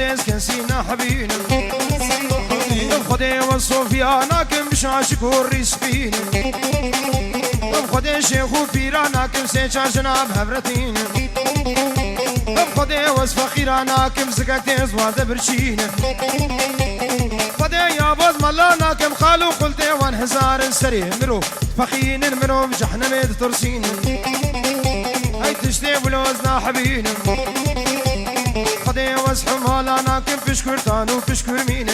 خديس كنسينا حبين خدي والصوفيانا كم بشاشك والريسبين خدي شيخ وفيرانا كم سيشا جناب هبرتين خدي وصفخيرانا كم زكاكتين زواد برشين خدي يا باز ملانا كم خالو قلتي وانحزار سري مرو فخين مرو بجحنم ترسين هاي تشتي بلوزنا حبين خدي وصح مالانا كم فشكر تانو فشكر مين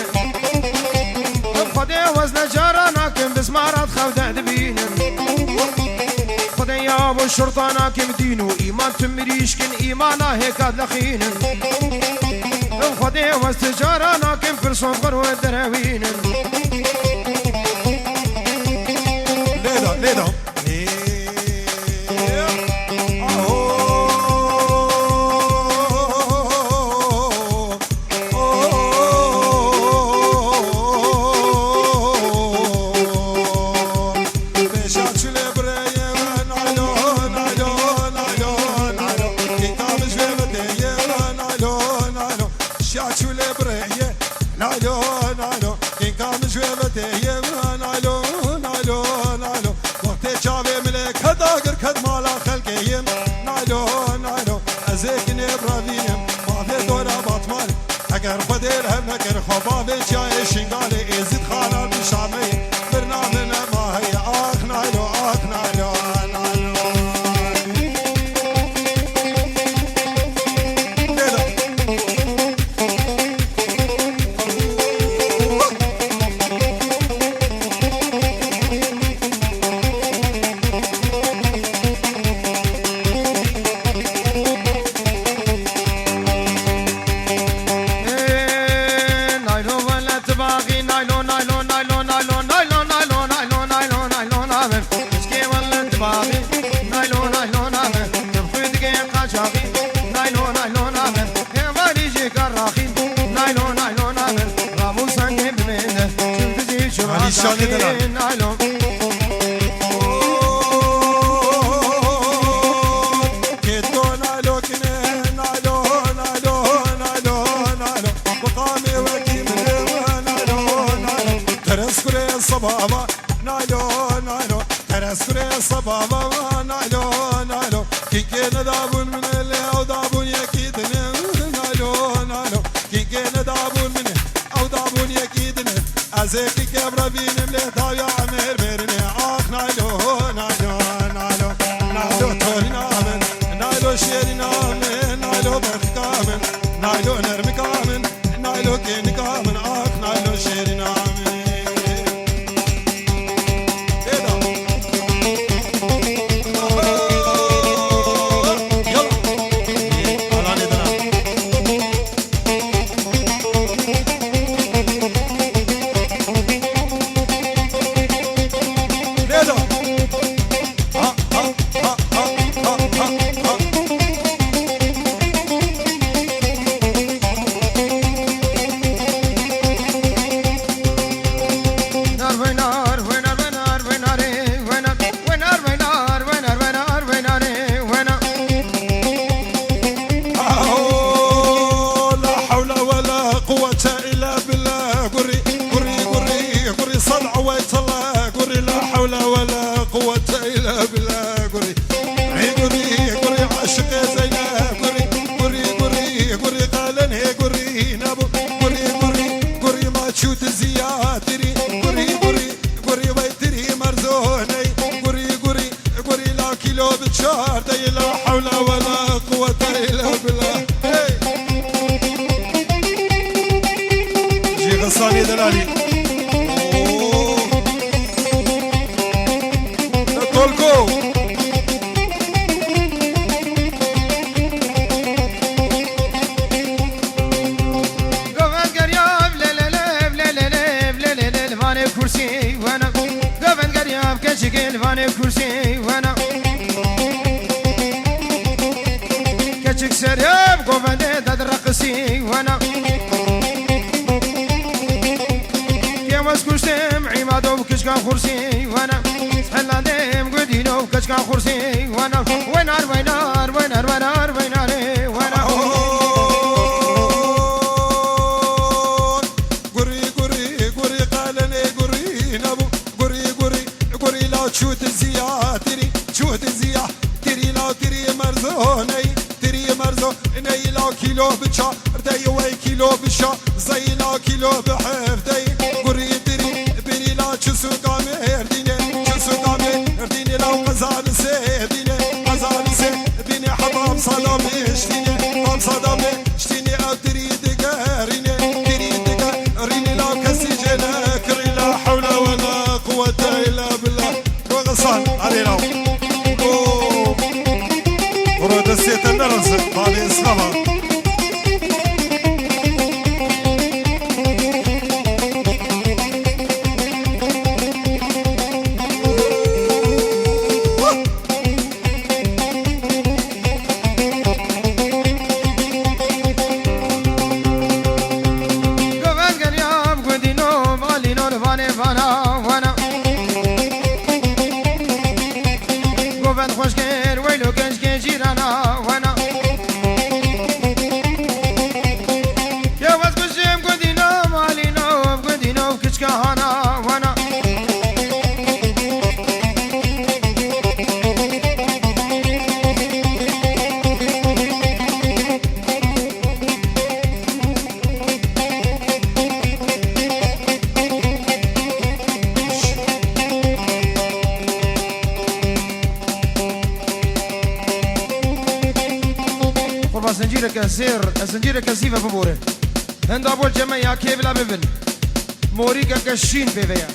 خدي وزن جارانا كم بسمارات خودع دبين خدي يا ابو الشرطانا كم دينو ايمان تمريش كن ايمانا هيك لخين خدي وزن جارانا كم فرسون قرو الدراوين ليدا ليدا اگر خودل هم نکر خوابه چای شنگاله ازید خانه بشامی برنامه نماهی آخ نایلو آخ نایلو صبابا نايلو نايلو ترسكري صبابا نايلو نايلو كيكين دابون من اللي او دابون يكيدني نايلو نايلو كيكين دابون من او دابون يكيدني ازيكي كبر بينم ليه داويا عمير بيرني اخ نايلو نايلو نايلو نايلو توري نامن نايلو شيري نامن نايلو بركامن نايلو نرمي كامن نايلو كين كامن اخ نايلو شيري نامن خرسي وانا حلا ديم قدينو كشكا خرسي وانا وينار وينار وينار وينار وينار وانا نيلا كيلو بشا ردي وي كيلو بشا زيلا كيلو بحفتي قري دري بني لا تشسو قامي هرديني تشسو قامي هرديني لو قزان سيديني قزان سيديني حباب صدامي اشتيني حباب صدامي اشتيني او تريد قاريني تريد قاريني لو كسي جناك لا حول ولا قوة الا بالله وغصان علينا ورد السيت النرز هذه اسمها الزنجير كثيفة في بوره هند أبو الجميع كيف لا ببن موريكا كشين في فيها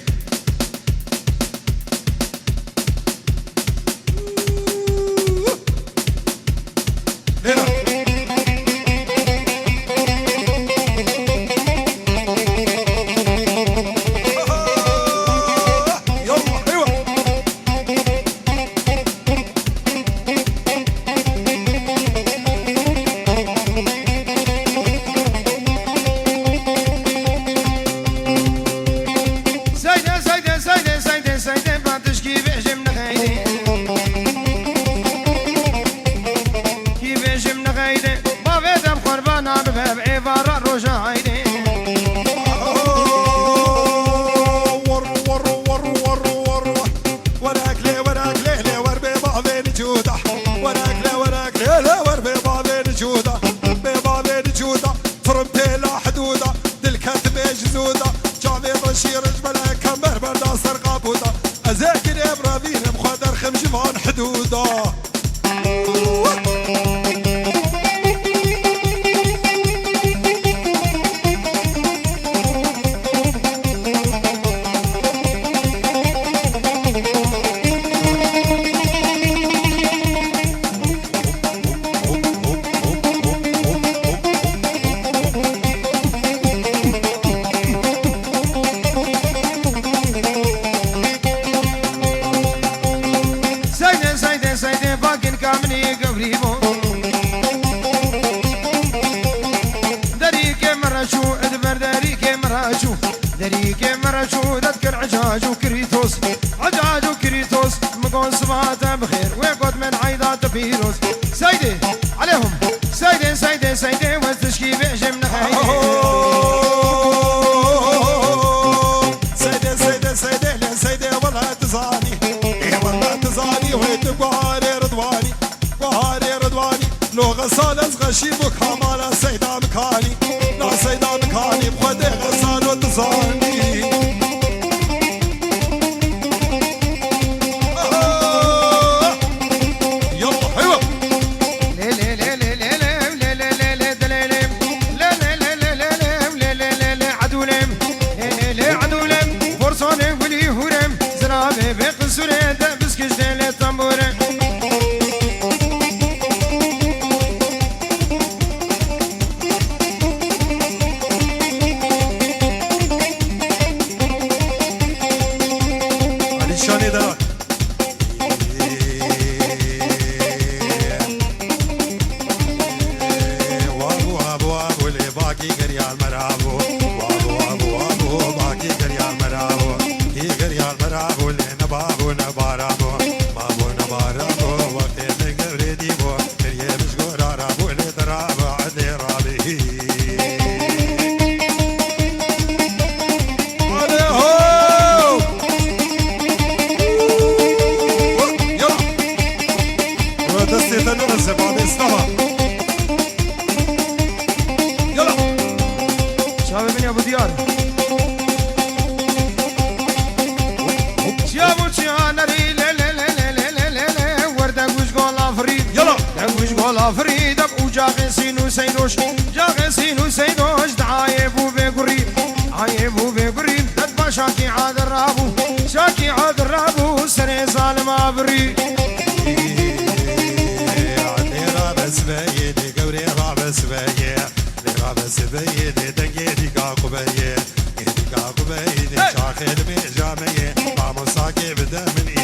جاغي سينو سينوش جاغي سينو سينوش دعايبو بيقري عايبو بيقري دبا شاكي عاد الرابو شاكي عاد الرابو سري ظالم ابري رابس بيدي قوري رابس بيدي رابس بيدي دنجيدي قاقو بيدي قاقو بيدي شاخي الميجامي ما مصاكي بدا من